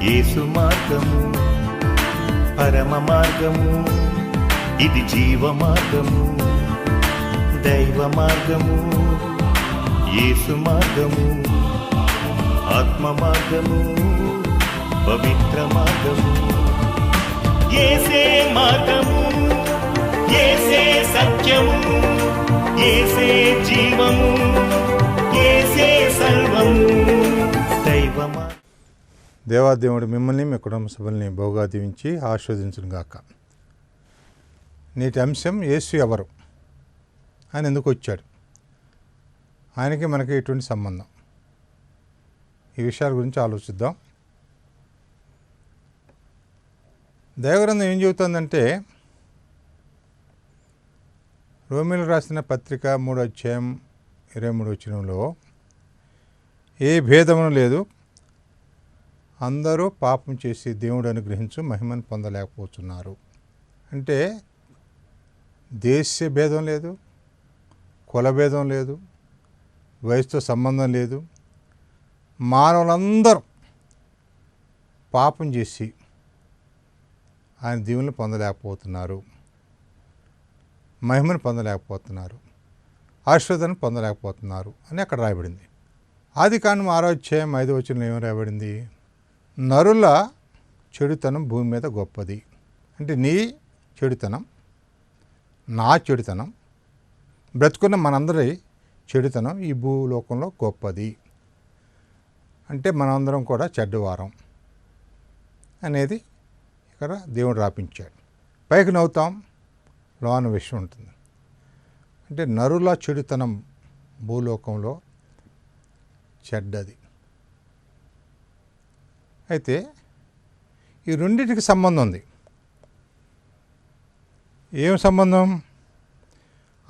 యేసు మార్గము పరమ మార్గము, ఇది జీవ మార్గము, దైవ మార్గము, యేసు మార్గము, ఆత్మ మార్గము, పవిత్ర మార్గము. యేసే మార్గము, యేసే సత్యము, యేసే జీవము, యేసే సర్వము, దైవ మార్గము. దేవాదేవుడు మిమ్మల్ని మీ కుటుంబ సభ్యుల్ని బహుగా దీవించి ఆశీర్వదించును గాక. నేటి అంశం యేసు ఎవరు, ఆయన ఎందుకు వచ్చాడు, ఆయనకి మనకి ఎటువంటి సంబంధం, ఈ విషయాల గురించి ఆలోచిద్దాం. దైవగ్రంథం ఏం చెబుతుందంటే, రోమీయులకు రాసిన పత్రిక 3వ అధ్యాయం 23వ వచనంలో, ఏ భేదమును లేదు, అందరూ పాపం చేసి దేవుడు అనుగ్రహించు మహిమను పొందలేకపోతున్నారు. అంటే దేశ భేదం లేదు, కుల భేదం లేదు, వయసుతో సంబంధం లేదు, మానవులందరూ పాపం చేసి ఆయన దీవులను పొందలేకపోతున్నారు, మహిమను పొందలేకపోతున్నారు, ఆశీర్వాదాన్ని పొందలేకపోతున్నారు అని అక్కడ రాయబడింది. ఆదికాండం 6వ అధ్యాయం 5వ వచనంలో ఏమి రాయబడింది? నరుల చెడుతనం భూమి మీద గొప్పది. అంటే నీ చెడుతనం, నా చెడుతనం, బ్రతుకున్న మనందరి చెడుతనం ఈ భూలోకంలో గొప్పది. అంటే మనందరం కూడా చెడ్డవారం అనేది ఇక్కడ దేవుడు రాపించాడు. పైకి నవ్వుతాం, లోన విషయం ఉంటుంది. అంటే నరుల చెడుతనం భూలోకంలో చెడ్డది. అయితే ఈ రెండింటికి సంబంధం ఉంది. ఏం సంబంధం?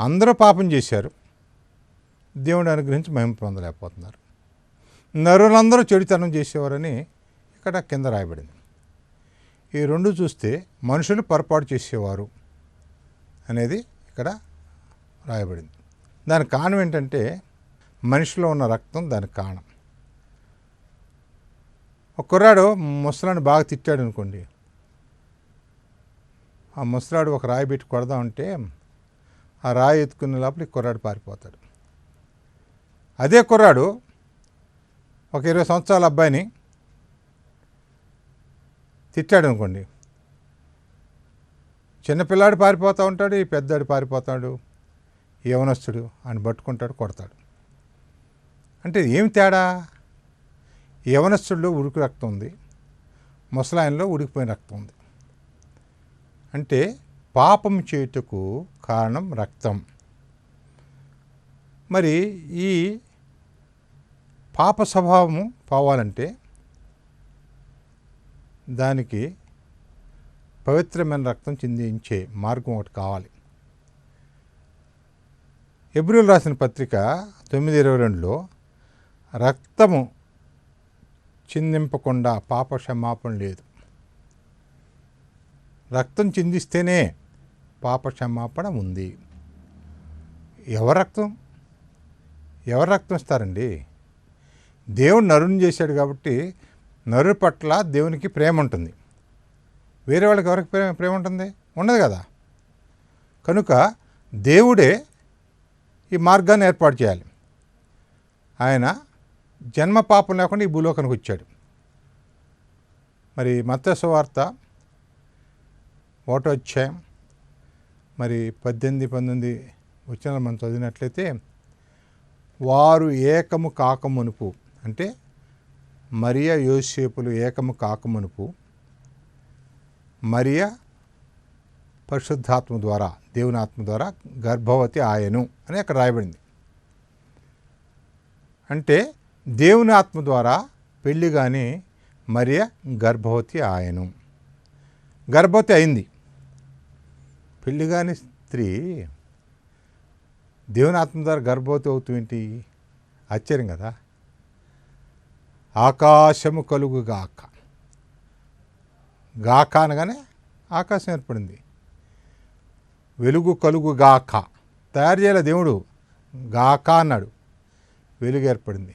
అందరూ పాపం చేశారు, దేవుడు అనుగ్రహించి మహిమ పొందలేకపోతున్నారు. నరులందరూ చెడుతనం చేసేవారని ఇక్కడ కింద రాయబడింది. ఈ రెండు చూస్తే మనుషులు పొరపాటు చేసేవారు అనేది ఇక్కడ రాయబడింది. దానికి కారణం ఏంటంటే మనిషిలో ఉన్న రక్తం దానికి కారణం. ఒక కుర్రాడు ముసలాన్ని బాగా తిట్టాడు అనుకోండి, ఆ ముసలాడు ఒక రాయి పెట్టి కొడదామంటే ఆ రాయి ఎత్తుకునే లోపల ఈ కుర్రాడు పారిపోతాడు. అదే కుర్రాడు ఒక 20 సంవత్సరాల అబ్బాయిని తిట్టాడు అనుకోండి, చిన్నపిల్లాడు పారిపోతూ ఉంటాడు, ఈ పెద్దాడు పారిపోతాడు, యవనస్తుడు ఆయన పట్టుకుంటాడు, కొడతాడు. అంటే ఏం తేడా? యవనస్తుడిలో ఉడుకు రక్తం ఉంది, ముసలాయనలో ఉడికిపోయిన రక్తం ఉంది. అంటే పాపం చేయుటకు కారణం రక్తం. మరి ఈ పాప స్వభావము పోవాలంటే దానికి పవిత్రమైన రక్తం చిందించే మార్గం ఒకటి కావాలి. హెబ్రీయులకు రాసిన పత్రిక 9:22లో రక్తము చిందింపకుండా పాప క్షమాపణ లేదు. రక్తం చిందిస్తేనే పాప క్షమాపణ ఉంది. ఎవరు రక్తం ఇస్తారండి? దేవుడు నరుని చేశాడు కాబట్టి నరు పట్ల దేవునికి ప్రేమ ఉంటుంది. వేరే వాళ్ళకి ఎవరికి ప్రేమ ఉంటుంది? ఉండదు కదా. కనుక దేవుడే ఈ మార్గాన్ని ఏర్పాటు చేయాలి. ఆయన జన్మ పాపం లేకుండా ఈ భూలోకానికి వచ్చాడు. మరి మత్తయి సువార్త 1వ అధ్యాయం 18-19 వచనాలు మనం చదివినట్లయితే, వారు ఏకము కాకమునుపు, అంటే మరియ యోసేపులు ఏకము కాకమునుపు మరియ పరిశుద్ధాత్మ ద్వారా, దేవుని ఆత్మ ద్వారా గర్భవతి ఆయను అని అక్కడ రాయబడింది. అంటే దేవుని ఆత్మ ద్వారా పెళ్ళి కానీ మరియ గర్భవతి ఆయను, గర్భవతి అయింది. పెళ్ళి కాని స్త్రీ దేవుని ఆత్మ ద్వారా గర్భవతి అవుతుందేంటి? ఆశ్చర్యం కదా. ఆకాశము కలుగుగాక, గాక అనగానే ఆకాశం ఏర్పడింది. వెలుగు కలుగుగాక తయారు చేయాలి దేవుడు, గాక అన్నాడు, వెలుగు ఏర్పడింది.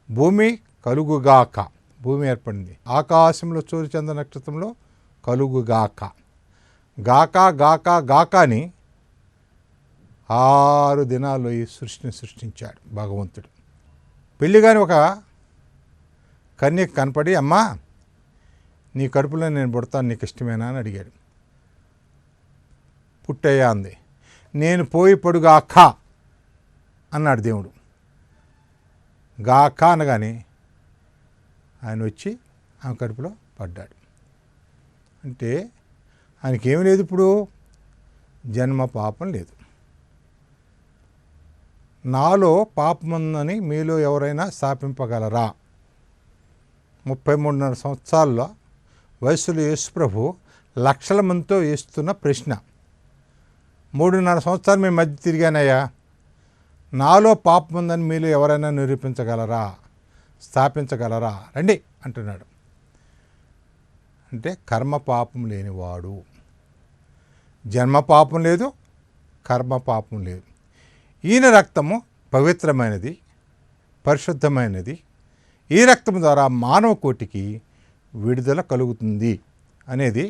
భూమి కలుగుగాక, భూమి ఏర్పడింది. ఆకాశంలో సూర్యచంద్ర నక్షత్రంలో కలుగుగాక. గాక గాక గాక అని 6 దినాల్లో ఈ సృష్టిని సృష్టించాడు భగవంతుడు. పెళ్ళిగాని ఒక కన్యకు కనపడి, అమ్మా నీ కడుపులో నేను పుడతాను, నీకు ఇష్టమేనా అని అడిగాడు. పుట్టయ్యా అంది. నేను పోయి పడుగాక అన్నాడు దేవుడు. గాక అనగానే ఆయన వచ్చి ఆమె కడుపులో పడ్డాడు. అంటే ఆయనకేం లేదు, ఇప్పుడు జన్మ పాపం లేదు. నాలో పాపముందని మీలో ఎవరైనా స్థాపింపగలరా? 33.5 సంవత్సరాల్లో వయసులో యేసుప్రభు లక్షల మందితో వేస్తున్న ప్రశ్న. 3.5 సంవత్సరాలు మీ మధ్య తిరిగానయ్యా, నాలో పాపం ఉందని మీలో ఎవరైనా నిరూపించగలరా, స్థాపించగలరా, రండి అంటున్నాడు. అంటే కర్మ పాపం లేనివాడు. జన్మ పాపం లేదు, కర్మ పాపం లేదు. ఈయన రక్తము పవిత్రమైనది, పరిశుద్ధమైనది. ఈ రక్తం ద్వారా మానవ కోటికి విడుదల కలుగుతుంది అనేది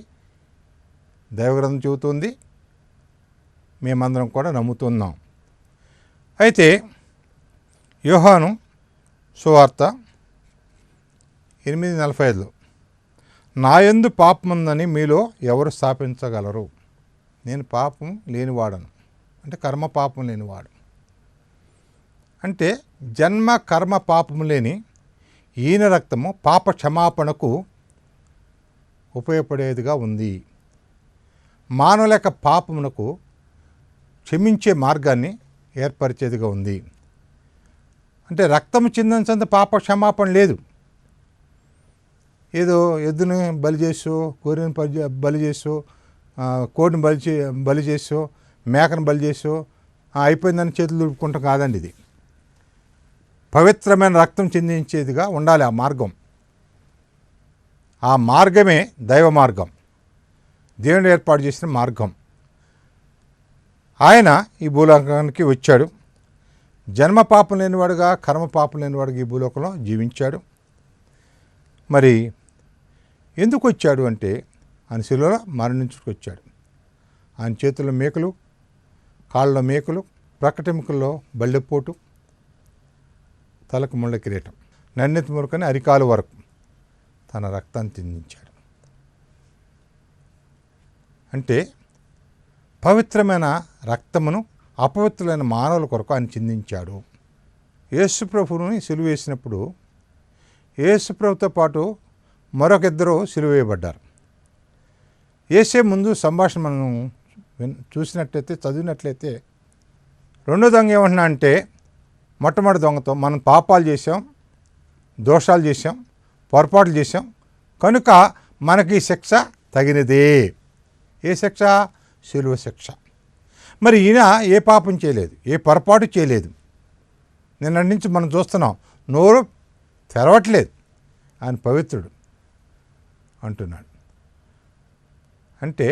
దైవగ్రంథం చెబుతుంది. మేమందరం కూడా నమ్ముతున్నాం. అయితే యోహాను సువార్త 8:45 నా యందు పాపముందని మీలో ఎవరు స్థాపించగలరు? నేను పాపం లేనివాడను, అంటే కర్మ పాపం లేనివాడు. అంటే జన్మ కర్మ పాపం లేని ఈయన రక్తము పాప క్షమాపణకు ఉపయోగపడేదిగా ఉంది. మానవుల యొక్క పాపమునకు క్షమించే మార్గాన్ని ఏర్పరిచేదిగా ఉంది. అంటే రక్తము చిందించంత పాప క్షమాపణ లేదు. ఏదో ఎద్దుని బలి చేసో, గొర్రెని బలి చేసో, కోడిని బలి చేసో, మేకను బలి చేసో అయిపోయిందని చేతులు దుడుపుకుంటాం కాదండి. ఇది పవిత్రమైన రక్తం చిందించేదిగా ఉండాలి ఆ మార్గం. ఆ మార్గమే దైవ మార్గం, దేవుడు ఏర్పాటు చేసిన మార్గం. ఆయన ఈ భూలోకానికి వచ్చాడు. జన్మ పాపం లేనివాడుగా, కర్మ పాపం లేనివాడుగా ఈ భూలోకంలో జీవించాడు. మరి ఎందుకు వచ్చాడు అంటే ఆయన శిలువలో మరణించుకు వచ్చాడు. ఆయన చేతుల్లో మేకులు, కాళ్ళలో మేకులు, ప్రక్కటెముకల్లో బల్లెపోటు, తలకు ముళ్ళ కిరీటం, నన్నెత్తి మురుకని అరికాలు వరకు తన రక్తాన్ని చిందించాడు. అంటే పవిత్రమైన రక్తమును అపవిత్రులైన మానవుల కొరకు ఆయన చిందించాడు. యేసు ప్రభువుని సిలువ వేసినప్పుడు యేసు ప్రభుతో పాటు మరొక 2 సిలువ వేయబడ్డారు. వేసే ముందు సంభాషణ మనం చూసినట్లయితే, చదివినట్లయితే, రెండో దొంగ ఏమంటున్నా అంటే, మొట్టమొదటి దొంగతో మనం పాపాలు చేసాం, దోషాలు చేసాం, పొరపాట్లు చేసాం, కనుక మనకి శిక్ష తగినదే. ఏ శిక్ష? శిలువ శిక్ష. మరి ఈయన ఏ పాపం చేయలేదు, ఏ పొరపాటు చేయలేదు. నిన్నటి నుంచి మనం చూస్తున్నాం, నోరు తెరవట్లేదు. ఆయన పవిత్రుడు అంటున్నాడు. అంటే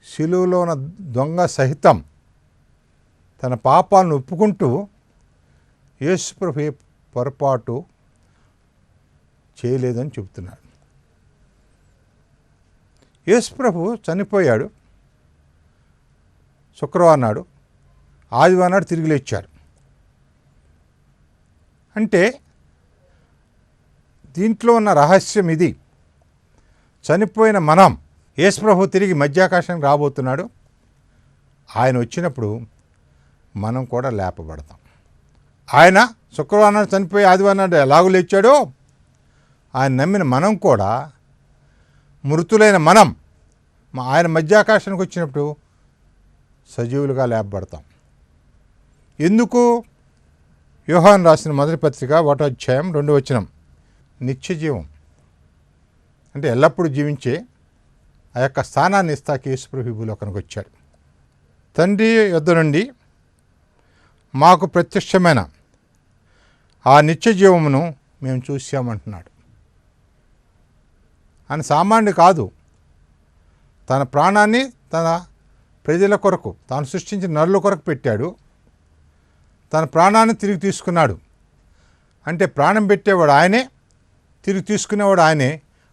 శిలువలో ఉన్న దొంగ సహితం తన పాపాలను ఒప్పుకుంటూ యేసుప్రభు ఏ పొరపాటు చేయలేదని చెబుతున్నాడు. యేసుప్రభు చనిపోయాడు శుక్రవారం నాడు, ఆదివారం నాడు తిరిగి లేచాడు. అంటే దీంట్లో ఉన్న రహస్యం ఇది. చనిపోయిన మనం, యేసుప్రభు తిరిగి మధ్యాకాశానికి రాబోతున్నాడు. ఆయన వచ్చినప్పుడు మనం కూడా లేపబడతాం. ఆయన శుక్రవారం నాడు చనిపోయి ఆదివారం నాడు ఎలాగూ లేచాడో, ఆయన నమ్మిన మనం కూడా, మృతులైన మనం ఆయన మధ్యాకాశానికి వచ్చినప్పుడు సజీవులుగా లేపబడతాం. ఎందుకు? యోహాను రాసిన మొదటి పత్రిక 1వ అధ్యాయం 2వ వచనం, నిత్య జీవం అంటే ఎల్లప్పుడూ జీవించే ఆ యొక్క స్థానాన్ని ఇస్తాకి యేసుప్రభు భూలోకానికి వచ్చాడు. తండ్రి యొద్ద నుండి మాకు ప్రత్యక్షమైన ఆ నిత్య జీవమును మేము చూసామంటున్నాడు. ఆయన సామాన్యుడు కాదు. తన ప్రాణాన్ని తన ప్రజల కొరకు, తాను సృష్టించిన నరుల కొరకు పెట్టాడు. తన ప్రాణాన్ని తిరిగి తీసుకున్నాడు. అంటే ప్రాణం పెట్టేవాడు ఆయనే, తిరిగి తీసుకునేవాడు ఆయనే,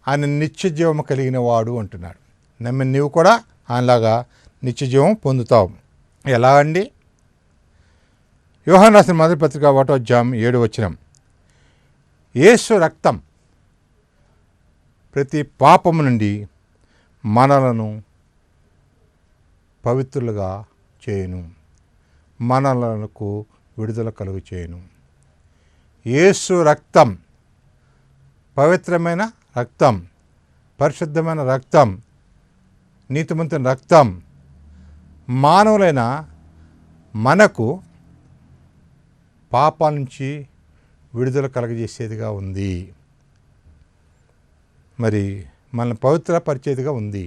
ఆయన నిత్య జీవం కలిగిన వాడు అంటున్నాడు. నమ్మిన నీవు కూడా ఆయనలాగా నిత్య జీవం పొందుతావు. ఎలా అండి? యోహాను రాసిన మొదటి పత్రిక 1వ అధ్యాయం 7వ వచనం, యేసు రక్తం ప్రతి పాపము నుండి మనలను పవిత్రులుగా చేయును, మనలకు విడుదల కలుగు చేయును. యేసు రక్తం పవిత్రమైన రక్తం, పరిశుద్ధమైన రక్తం, నీతిమంతుని రక్తం మానవులైన మనకు పాపాల నుంచి విడుదల కలగజేసేదిగా ఉంది. మరి మనల్ని పవిత్రపరిచేదిగా ఉంది,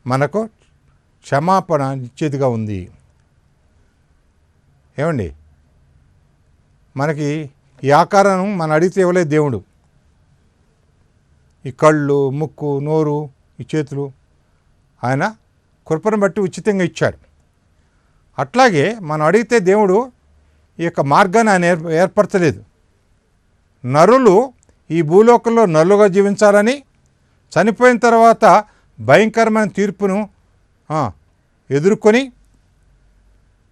మనకు క్షమాపణ ఇచ్చేదిగా ఉంది. ఏమండి, మనకి ఈ ఆకారం మనం అడిగితే ఇవ్వలేదు దేవుడు. ఈ కళ్ళు, ముక్కు, నోరు, ఈ చేతులు ఆయన కృపను బట్టి ఉచితంగా ఇచ్చాడు. అట్లాగే మనం అడిగితే దేవుడు ఈ యొక్క మార్గాన్ని ఆయన ఏర్పరచలేదు. నరులు ఈ భూలోకంలో నరులుగా జీవించాలని, చనిపోయిన తర్వాత భయంకరమైన తీర్పును ఎదుర్కొని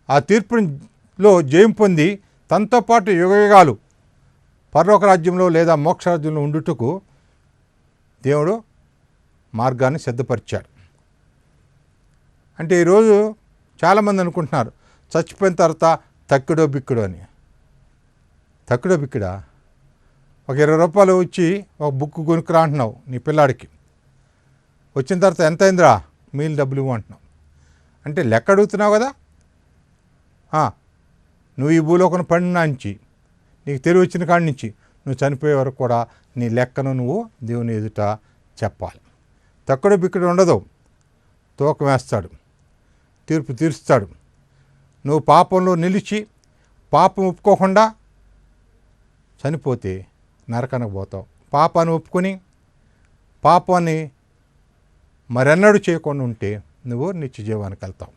ఆ తీర్పులో జయం పొంది తనతో పాటు యుగయుగాలు పరలోక రాజ్యంలో లేదా మోక్ష రాజ్యంలో ఉండుటకు దేవుడు మార్గాన్ని సిద్ధపరిచాడు. అంటే ఈరోజు చాలామంది అనుకుంటున్నారు చచ్చిపోయిన తర్వాత తక్కిడో బిక్కుడో అని. తక్కిడో బిక్కుడా? ఒక 20 రూపాయలు ఇచ్చి ఒక బుక్ కొనుక్కురా అంటున్నావు నీ పిల్లాడికి, వచ్చిన తర్వాత ఎంత అయిందిరా మీల్ డబ్బులు ఇవ్వు అంటున్నావు. అంటే లెక్క అడుగుతున్నావు కదా. నువ్వు ఈ భూలోకను పడిన నుంచి నీకు తెలివి వచ్చిన కాడి నుంచి నువ్వు చనిపోయే వరకు కూడా నీ లెక్కను నువ్వు దేవుని ఎదుట చెప్పాలి. తక్కువ బిక్కుడు ఉండదు, తూకం వేస్తాడు, తీర్పు తీరుస్తాడు. నువ్వు పాపంలో నిలిచి పాపం ఒప్పుకోకుండా చనిపోతే నరకానికి పోతావు. పాపాన్ని ఒప్పుకొని పాపాన్ని మరెన్నడూ చేయకుండా ఉంటే నువ్వు నిత్య జీవానికి వెళ్తావు.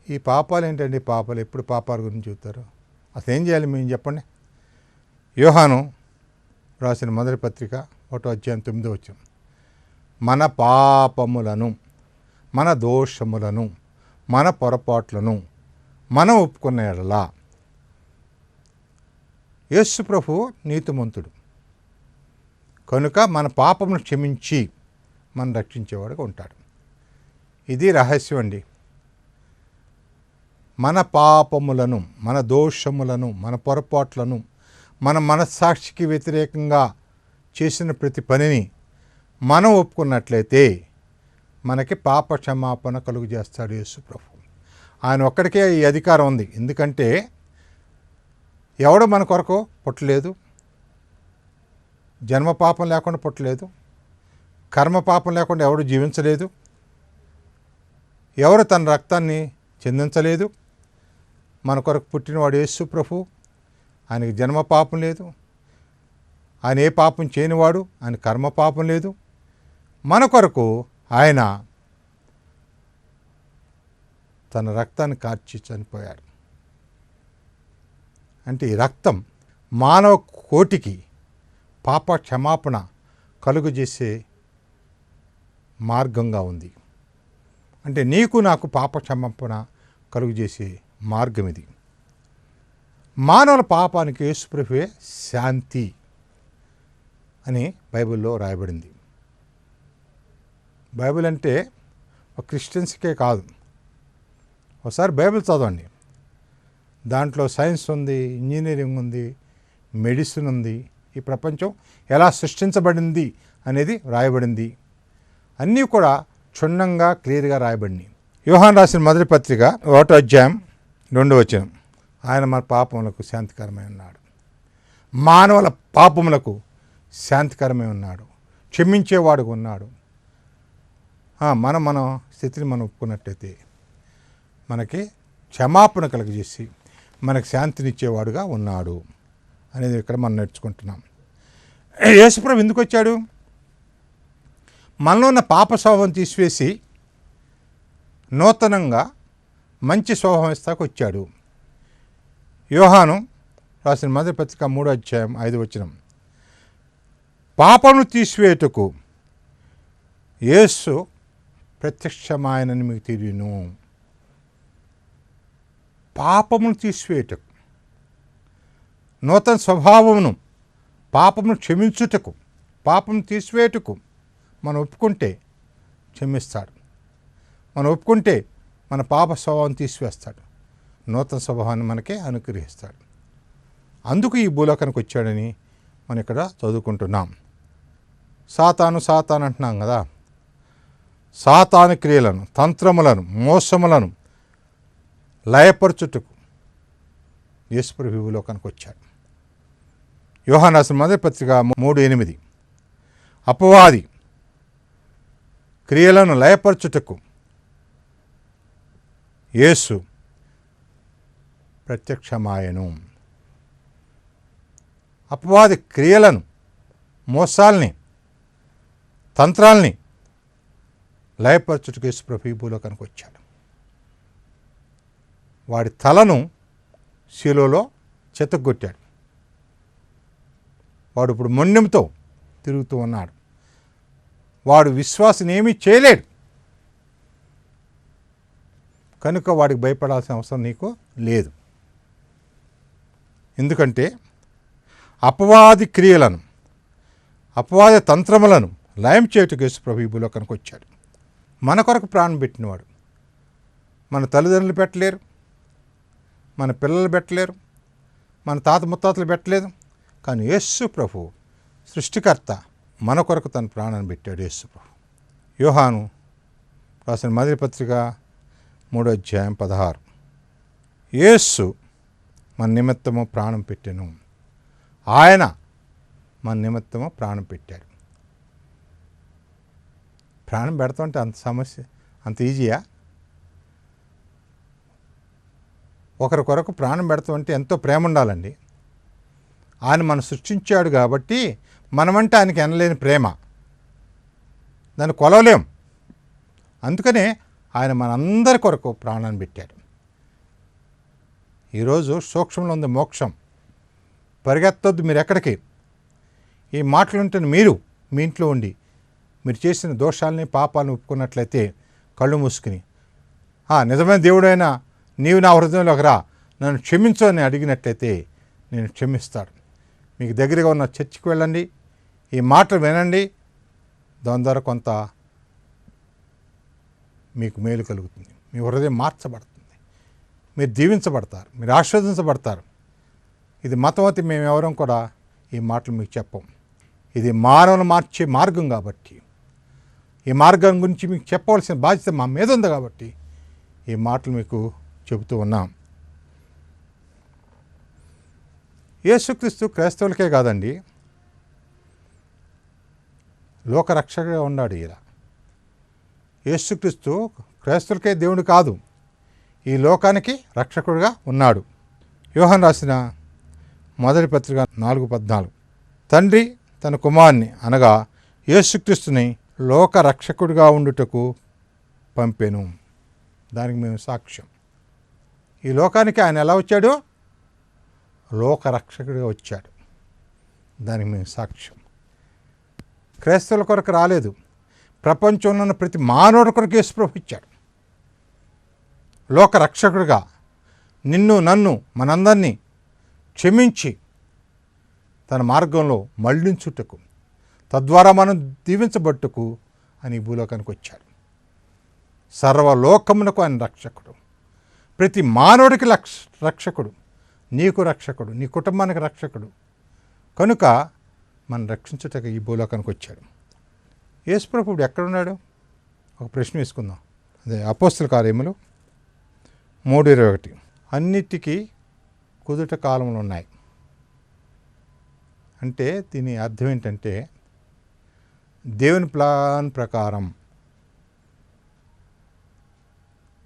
ఈ పాపాలు ఏంటండి? పాపాలు ఎప్పుడు పాపాల గురించి చెబుతారు? అసలు ఏం చేయాలి మేము చెప్పండి. యోహాను రాసిన మొదటి పత్రిక 1వ అధ్యాయం 9వ వచనం, మన పాపములను, మన దోషములను, మన పొరపాట్లను మనం ఒప్పుకున్న యెడల యేసు ప్రభువు నీతిమంతుడు కనుక మన పాపమును క్షమించి మనం రక్షించేవాడుగా ఉంటాడు. ఇది రహస్యం అండి. మన పాపములను, మన దోషములను, మన పొరపాట్లను, మన మనస్సాక్షికి వ్యతిరేకంగా చేసిన ప్రతి పనిని మనం ఒప్పుకున్నట్లయితే మనకి పాప క్షమాపణ కలుగు చేస్తాడు యేసు ప్రభు. ఆయన ఒక్కడికే ఈ అధికారం ఉంది. ఎందుకంటే ఎవడు మన కొరకు పుట్టలేదు, జన్మ పాపం లేకుండా పుట్టలేదు, కర్మ పాపం లేకుండా ఎవడు జీవించలేదు, ఎవరు తన రక్తాన్ని చిందించలేదు. మన కొరకు పుట్టినవాడు యేసు ప్రభు. ఆయనకి జన్మ పాపం లేదు, ఆయన ఏ పాపం చేయనివాడు, ఆయన కర్మ పాపం లేదు. మన కొరకు ఆయన తన రక్తాన్ని కార్చి చనిపోయాడు. అంటే ఈ రక్తం మానవ కోటికి పాప క్షమాపణ కలుగు చేసే మార్గంగా ఉంది. అంటే నీకు నాకు పాప క్షమాపణ కలుగు చేసే మార్గం ఇది. మానవుల పాపానికి యేసుప్రభువే శాంతి అని బైబిల్లో రాయబడింది. బైబిల్ అంటే ఒక క్రిస్టియన్స్కే కాదు. ఒకసారి బైబిల్ చదవండి. దాంట్లో సైన్స్ ఉంది, ఇంజనీరింగ్ ఉంది, మెడిసిన్ ఉంది, ఈ ప్రపంచం ఎలా సృష్టించబడింది అనేది రాయబడింది. అన్నీ కూడా క్షుణ్ణంగా క్లియర్గా రాయబడినాయి. యోహాను రాసిన మొదటి పత్రిక 1వ అధ్యాయం 2వ వచనం, ఆయన మన పాపములకు శాంతికరమై ఉన్నాడు, మానవుల పాపములకు శాంతికరమై ఉన్నాడు, క్షమించేవాడుగా ఉన్నాడు. మన స్థితిని మనం ఒప్పుకున్నట్టయితే మనకి క్షమాపణ కలుగజేసి మనకు శాంతినిచ్చేవాడుగా ఉన్నాడు అనేది ఇక్కడ మనం నేర్చుకుంటున్నాం. యేసుప్రభు ఎందుకు వచ్చాడు? మనలో ఉన్న పాప స్వభావం తీసివేసి నూతనంగా మంచి స్వభావం ఇస్తాకు వచ్చాడు. యోహాను రాసిన మొదటి పత్రిక 3వ అధ్యాయం 5వ వచనం, పాపమును తీసివేయుటకు యేసు ప్రత్యక్షమాయనని మీకు తెలియను. పాపమును తీసివేయుటకు, నూతన స్వభావమును, పాపమును క్షమించుటకు, పాపం తీసివేయుటకు మనం ఒప్పుకుంటే క్షమిస్తాడు. మనం ఒప్పుకుంటే మన పాప స్వభావం తీసివేస్తాడు, నూతన స్వభావాన్ని మనకే అనుగ్రహిస్తాడు. అందుకు ఈ భూలోకానికి వచ్చాడని మనం ఇక్కడ చదువుకుంటున్నాం. సాతాను సాతాను అంటున్నాం కదా. సాతాను క్రియలను, తంత్రములను, మోసములను లయపరచుటకు యేసుప్రభు భూలోకానికి వచ్చాడు. యోహాను రాసిన మొదటి పత్రిక 3:8 అపవాది క్రియలను లయపరచుటకు యేసు ప్రత్యక్షమాయను. అపవాది క్రియలను, మోసాల్ని, తంత్రాల్ని లయపరచుటకు యేసు ప్రభు భూలోకానికి వచ్చాడు. వాడి తలను శిలువలో చెతగొట్టాడు. వాడు ఇప్పుడు మొండెంతో తిరుగుతూ ఉన్నాడు. వాడు విశ్వాసం ఏమీ చేయలేడు. కనుక వాడికి భయపడాల్సిన అవసరం నీకు లేదు. ఎందుకంటే అపవాది క్రియలను, అపవాది తంత్రములను లయం చేయుటకు యేసు ప్రభు ఈ భూలోకానికి వచ్చాడు. మన కొరకు ప్రాణం పెట్టినవాడు. మన తల్లిదండ్రులు పెట్టలేరు, మన పిల్లలు పెట్టలేరు, మన తాత ముత్తాతలు పెట్టలేదు. కానీ యేసు ప్రభు సృష్టికర్త మన కొరకు తన ప్రాణాన్ని పెట్టాడు. యేసు ప్రభు. యోహాను రాసిన మొదటి పత్రిక 3:16 యేసు మన నిమిత్తము ప్రాణం పెట్టెను. ఆయన మన నిమిత్తము ప్రాణం పెట్టాడు. ప్రాణం పెడతామంటే అంత సమస్య, అంత ఈజీయా? ఒకరి కొరకు ప్రాణం పెడతామంటే ఎంతో ప్రేమ ఉండాలండి. ఆయన మనం సృష్టించాడు కాబట్టి మనమంటే ఆయనకి ఎనలేని ప్రేమ, దాన్ని కొలవలేం. అందుకనే ఆయన మనందరి కొరకు ప్రాణాన్ని పెట్టాడు. ఈరోజు సూక్ష్మంలో ఉంది మోక్షం. పరిగెత్తొద్దు మీరు ఎక్కడికి. ఈ మాటలు ఉంటే మీరు మీ ఇంట్లో ఉండి మీరు చేసిన దోషాలని, పాపాలను ఒప్పుకున్నట్లయితే కళ్ళు మూసుకుని, నిజమైన దేవుడైనా నీవు నా హృదయంలోకి రా, నన్ను క్షమించు అని అడిగినట్లయితే నేను క్షమిస్తాడు. మీకు దగ్గరగా ఉన్న చర్చికి వెళ్ళండి, ఈ మాటలు వినండి. దాని ద్వారా కొంత మీకు మేలు కలుగుతుంది. మీ హృదయం మార్చబడుతుంది, మీరు దీవించబడతారు, మీరు ఆశీర్వదించబడతారు. ఇది మతమతి మేము ఎవరం కూడా ఈ మాటలు మీకు చెప్పం. ఇది మానవులు మార్చే మార్గం కాబట్టి, ఈ మార్గం గురించి మీకు చెప్పవలసిన బాధ్యత మా మీద ఉంది కాబట్టి ఈ మాటలు మీకు చెబుతూ ఉన్నాం. యేసుక్రీస్తు క్రైస్తవులకే కాదండి, లోకరక్షకుడిగా ఉన్నాడు. ఇలా యేసుక్రీస్తు క్రైస్తవులకే దేవుడు కాదు, ఈ లోకానికి రక్షకుడిగా ఉన్నాడు. యోహాను రాసిన మొదటి పత్రిక 4:14 తండ్రి తన కుమారుని అనగా యేసుక్రీస్తుని లోక రక్షకుడిగా ఉండుటకు పంపెను. దానికి మేము సాక్ష్యం. ఈ లోకానికి ఆయన ఎలా వచ్చాడు? లోక రక్షకుడిగా వచ్చాడు. దానికి మేము సాక్ష్యం. క్రైస్తవుల కొరకు రాలేదు, ప్రపంచంలో ఉన్న ప్రతి మానవుడి కొరకు యేసు ప్రభు ఇచ్చాడు. లోక రక్షకుడిగా నిన్ను, నన్ను, మనందరినీ క్షమించి తన మార్గంలో మళ్లించుటకు, తద్వారా మనం దీవించబట్టుకు అని భూలోకానికి వచ్చాడు. సర్వలోకమునకు ఆయన రక్షకుడు, ప్రతి మానవుడికి రక్షకుడు, నీకు రక్షకుడు, నీ కుటుంబానికి రక్షకుడు. కనుక మనం రక్షించుటకు ఈ భూలోకానికి వచ్చాడు. యేసు ప్రభు ఇప్పుడు ఎక్కడున్నాడు? ఒక ప్రశ్న వేసుకుందాం. అదే అపోస్తల కార్యములు 3:21 అన్నిటికీ కుదుట కాలములు ఉన్నాయి. అంటే దీని అర్థం ఏంటంటే దేవుని ప్లాన్ ప్రకారం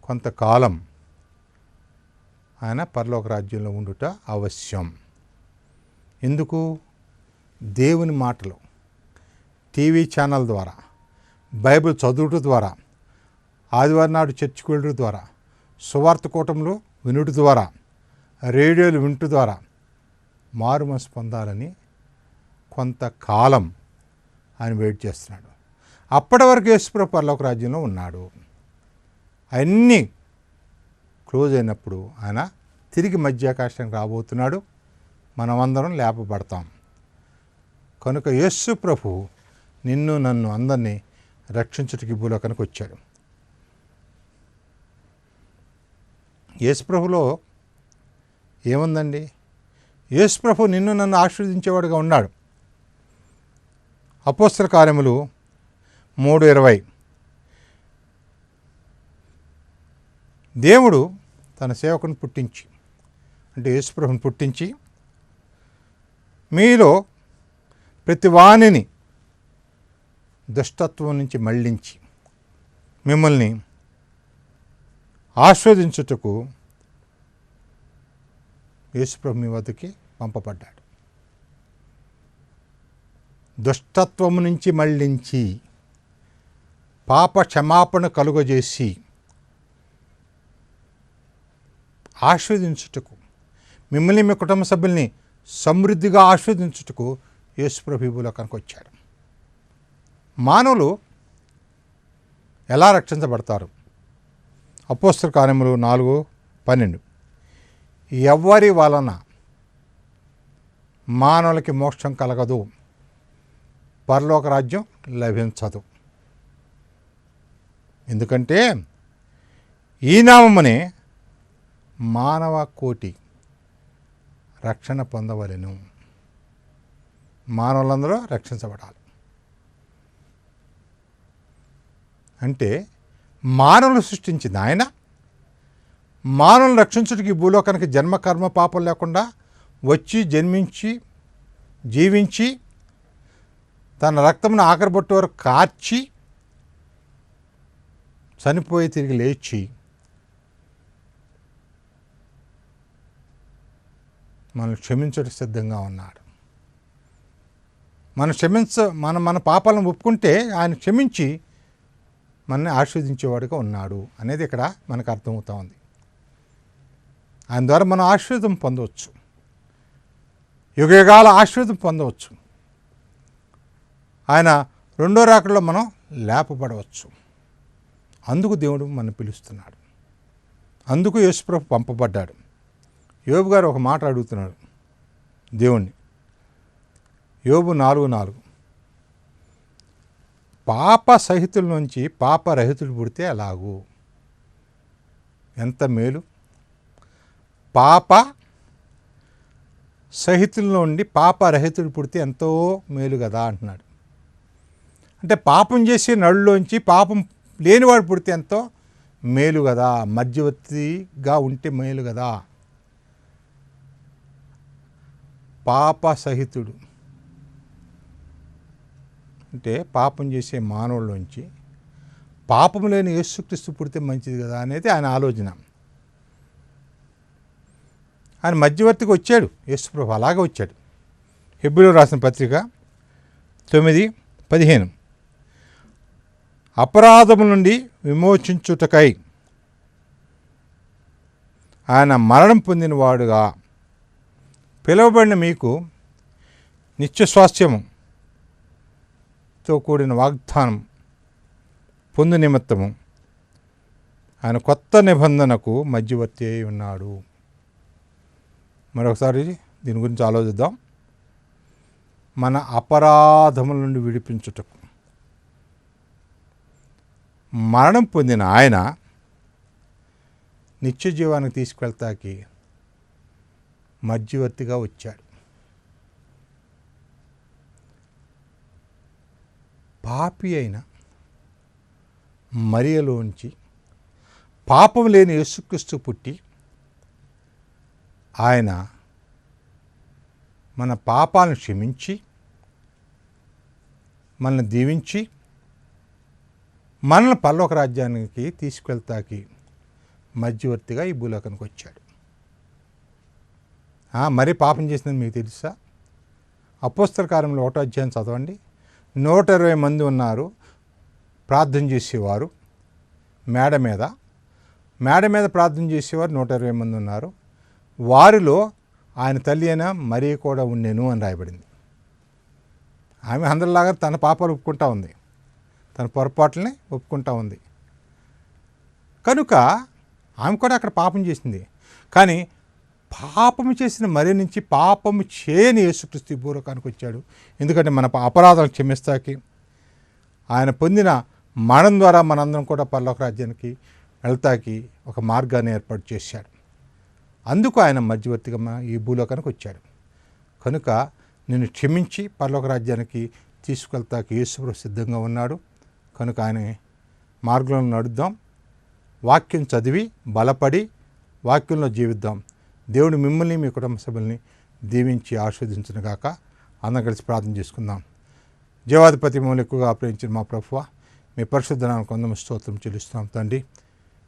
కొంతకాలం ఆయన పరలోక రాజ్యంలో ఉండుట అవశ్యం. ఎందుకు? దేవుని మాటలు టీవీ ఛానల్ ద్వారా, బైబిల్ చదువుట ద్వారా, ఆదివారం నాడు చర్చికి వెళ్ళడం ద్వారా, సువార్త కూటములు వినుట ద్వారా, రేడియోలు వినుట ద్వారా మారు మనసు పొందాలని కొంతకాలం ఆయన వెయిట్ చేస్తున్నాడు. అప్పటి వరకు యేసుప్రభు పరలోక రాజ్యంలో ఉన్నాడు. అన్నీ క్లోజ్ అయినప్పుడు ఆయన తిరిగి మధ్యాకాశానికి రాబోతున్నాడు. మనమందరం లేపబడతాం. కనుక యేసు ప్రభు నిన్ను నన్ను అందరినీ రక్షించుటకి భూలోకానికి వచ్చాడు. యేసు ప్రభులో ఏముందండి? యేసు ప్రభు నిన్ను నన్ను ఆశీర్వదించేవాడుగా ఉన్నాడు. అపోస్తల కార్యములు 3:20 దేవుడు తన సేవకుని పుట్టించి, అంటే యేసు ప్రభుని పుట్టించి, మీలో ప్రతి వాణిని దుష్టత్వం నుంచి మళ్ళించి మిమ్మల్ని ఆస్వాదించుటకు యేసుప్రభు మీ వద్దకి పంపబడ్డాడు. దుష్టత్వము నుంచి మళ్ళించి పాప క్షమాపణ కలుగజేసి ఆస్వాదించుటకు, మిమ్మల్ని మీ కుటుంబ సభ్యుల్ని సమృద్ధిగా ఆస్వాదించుటకు యేసుప్రభు ఈ భూలోకానికి వచ్చాడు. మానవులు ఎలా రక్షించబడతారు? అపోస్తల కార్యములు 4:12 ఎవరి వలన మానవులకి మోక్షం కలగదు, పరలోక రాజ్యం లభించదు. ఎందుకంటే ఈ నామమునే మానవ కోటి రక్షణ పొందవలెను. మానవులందరూ రక్షించబడాలి. అంటే మానవులు సృష్టించింది ఆయన, మానవులను రక్షించుటకి భూలోకానికి జన్మ కర్మ పాపం లేకుండా వచ్చి జన్మించి జీవించి తన రక్తమును ఆఖరి బొట్టు వరకు కార్చి చనిపోయి తిరిగి లేచి మనల్ని క్షమించడానికి సిద్ధంగా ఉన్నాడు. మన పాపాలను ఒప్పుకుంటే ఆయన క్షమించి మనల్ని ఆశీర్వదించేవాడుగా ఉన్నాడు అనేది ఇక్కడ మనకు అర్థమవుతా ఉంది. ఆయన ద్వారా మనం ఆశీర్వాదం పొందవచ్చు, యుగయుగాల ఆశీర్వాదం పొందవచ్చు. ఆయన రెండో రాకడలో మనం లేపబడవచ్చు. అందుకు దేవుడు మనం పిలుస్తున్నాడు. అందుకు యేసుప్రభు పంపబడ్డాడు. యోబు గారు ఒక మాట అడుగుతున్నాడు దేవుణ్ణి. యోబు 4:4 పాప సహితుల నుంచి పాపరహితుడు పుడితే ఎలాగూ? ఎంత మేలు! పాప సహితుల నుండి పాపరహితుడు పుడితే ఎంతో మేలు కదా అంటున్నాడు. అంటే పాపం చేసే నడులోంచి పాపం లేనివాడు పుడితే ఎంతో మేలు కదా, మధ్యవర్తిగా ఉంటే మేలు కదా. పాప సహితుడు అంటే పాపం చేసే మానవుల్లోంచి పాపం లేని యేసుక్రీస్తు పుడితే మంచిది కదా అనేది ఆయన ఆలోచన. ఆయన మధ్యవర్తికి వచ్చాడు యేసుప్రభు, అలాగే వచ్చాడు. హెబ్రీయులకు రాసిన పత్రిక 9:15 అపరాధముల నుండి విమోచించుటకై ఆయన మరణం పొందినవాడుగా పిలువబడిన మీకు నిత్య స్వాస్థ్యముతో కూడిన వాగ్దానం పొందు నిమిత్తము ఆయన కొత్త నిబంధనకు మధ్యవర్తి అయి ఉన్నాడు. మరొకసారి దీని గురించి ఆలోచిద్దాం. మన అపరాధముల నుండి విడిపించుటకు మరణం పొందిన ఆయన నిత్య జీవానికి తీసుకెళ్తాకి మధ్యవర్తిగా వచ్చాడు. పాపి అయిన మరియలోంచి పాపం లేని యేసుక్రీస్తు పుట్టి ఆయన మన పాపాలను క్షమించి మనల్ని దీవించి మనల్ని పరలోక రాజ్యానికి తీసుకెళ్తాకి మధ్యవర్తిగా ఈ భూలోకానికి వచ్చాడు. మరీ పాపం చేసిందని మీకు తెలుసా? అపోస్తల కార్యంలో 1వ అధ్యాయం చదవండి. 120 మంది ఉన్నారు ప్రార్థన చేసేవారు. మేడ మీద ప్రార్థన చేసేవారు 120 మంది ఉన్నారు. వారిలో ఆయన తల్లి అయిన మరియ కూడా ఉండెను అని రాయబడింది. ఆమె అందరిలాగా తన పాపాలు ఒప్పుకుంటా ఉంది, తన పొరపాట్లని ఒప్పుకుంటా ఉంది. కనుక ఆమె కూడా అక్కడ పాపం చేసింది. కానీ పాపము చేసిన మరి నుంచి పాపము చేయని యేసుక్రీస్తు భూలోకానికి వచ్చాడు. ఎందుకంటే మన అపరాధాలు క్షమిస్తాకి ఆయన పొందిన మరణం ద్వారా మనందరం కూడా పరలోక రాజ్యానికి వెళ్తాకి ఒక మార్గాన్ని ఏర్పాటు చేశాడు. అందుకు ఆయన మధ్యవర్తిగా ఈ భూలోకానికి వచ్చాడు. కనుక నిన్ను క్షమించి పరలోక రాజ్యానికి తీసుకెళ్తాకి యేసుప్రభు సిద్ధంగా ఉన్నాడు. కనుక ఆయన మార్గంలో నడుద్దాం, వాక్యం చదివి బలపడి వాక్యంలో జీవిద్దాం. దేవుడు మిమ్మల్ని మీ కుటుంబ సభ్యుల్ని దీవించి ఆస్వాదించునుగాక. అందరం కలిసి ప్రార్థన చేసుకుందాం. జీవాధిపతి మమ్మల్ని ఎక్కువగా ప్రేమించిన మా ప్రభువా, మీ పరిశుద్ధ నామమునకు వందనములు స్తోత్రం చెల్లిస్తున్నాం తండ్రి.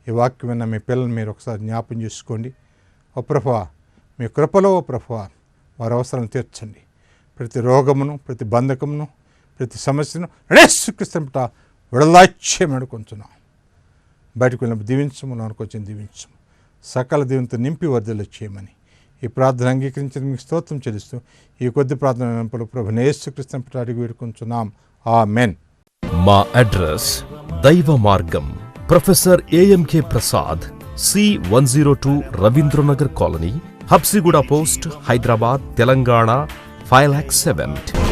ఈ వాక్యం విన్న మీ పిల్లల్ని మీరు ఒకసారి జ్ఞాపం చేసుకోండి. ఓ ప్రభువా, మీ కృపలో ఓ ప్రభువా వారి అవసరాలను తీర్చండి. ప్రతి రోగమును, ప్రతి బంధకమును, ప్రతి సమస్యను యేసుక్రీస్తుపట విడలాచ్యమని అడుగుతున్నాం. బయటకు వెళ్ళినప్పుడు దీవించము, లోనికి వచ్చి దీవించము, సకల దీవెనతో నింపి వర్ధలు చేయమని ఈ ప్రార్థన అంగీకరించిన మీకు స్తోత్రం చెల్లిస్తూ ఈ కొద్ది ప్రార్థన ప్రభు యేసుక్రీస్తుపట అడిగి వేడుకుంటున్నాం. ఆమేన్. మా అడ్రస్ దైవ మార్గం, professor AMK Prasad, C102 Ravindranagar colony, Habsiguda post, Hyderabad, Telangana 5,07,000.